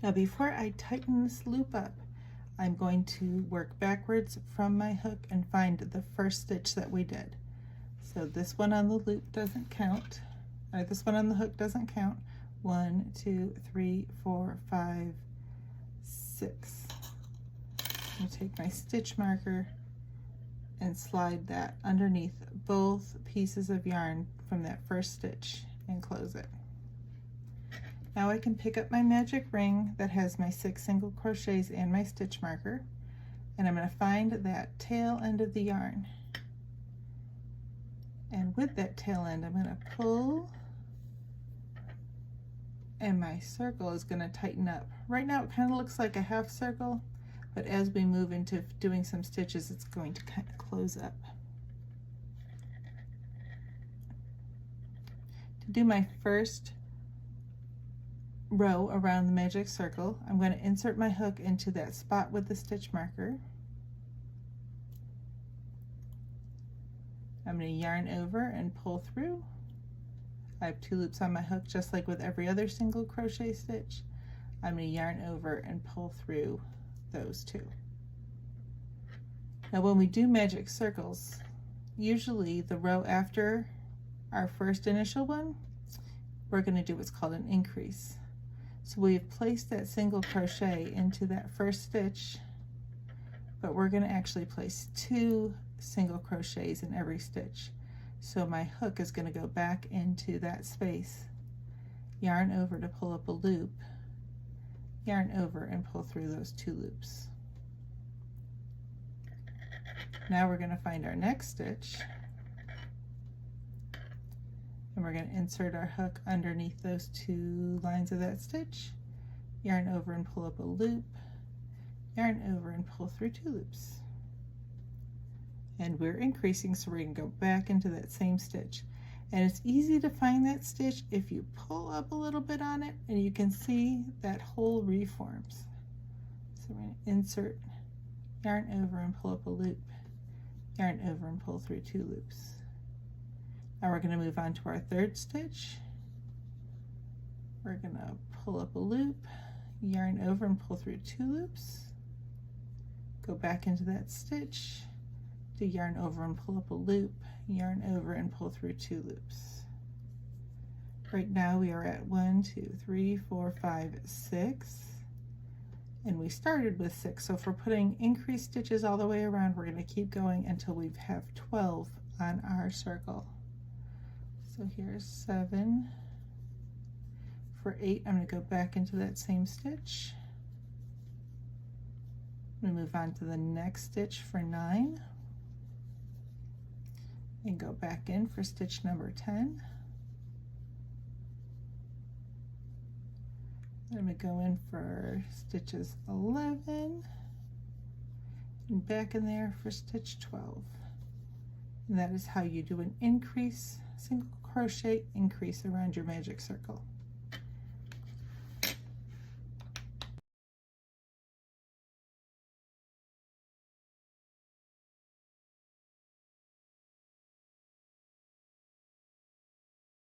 Now before I tighten this loop up, I'm going to work backwards from my hook and find the first stitch that we did. So this one on the loop doesn't count, or this one on the hook doesn't count. 1, 2, 3, 4, 5, 6. I'm going to take my stitch marker and slide that underneath both pieces of yarn from that first stitch and close it. Now I can pick up my magic ring that has my 6 single crochets and my stitch marker, and I'm going to find that tail end of the yarn. And with that tail end, I'm going to pull, and my circle is going to tighten up. Right now it kind of looks like a half circle, but as we move into doing some stitches, it's going to kind of close up. To do my first row around the magic circle, I'm going to insert my hook into that spot with the stitch marker. I'm going to yarn over and pull through. I have 2 loops on my hook, just like with every other single crochet stitch. I'm going to yarn over and pull through those 2. Now when we do magic circles, usually the row after our first initial one, we're going to do what's called an increase. So we've placed that single crochet into that first stitch, but we're going to actually place 2 single crochets in every stitch. So my hook is going to go back into that space, yarn over to pull up a loop, yarn over and pull through those 2 loops. Now we're going to find our next stitch, and we're going to insert our hook underneath those 2 lines of that stitch, yarn over and pull up a loop, yarn over and pull through 2 loops. And we're increasing, so we're going to go back into that same stitch. And it's easy to find that stitch if you pull up a little bit on it, and you can see that hole reforms. So we're going to insert, yarn over and pull up a loop, yarn over and pull through 2 loops. Now we're going to move on to our third stitch. We're going to pull up a loop, yarn over and pull through 2 loops, go back into that stitch, do yarn over and pull up a loop, yarn over and pull through 2 loops. Right now we are at 1, 2, 3, 4, 5, 6, and we started with 6. So if we're putting increased stitches all the way around, we're going to keep going until we have 12 on our circle. So here's 7. For 8, I'm going to go back into that same stitch. I'm going to move on to the next stitch for 9 and go back in for stitch number 10. I'm going to go in for stitches 11 and back in there for stitch 12. And that is how you do an increase, single crochet increase around your magic circle.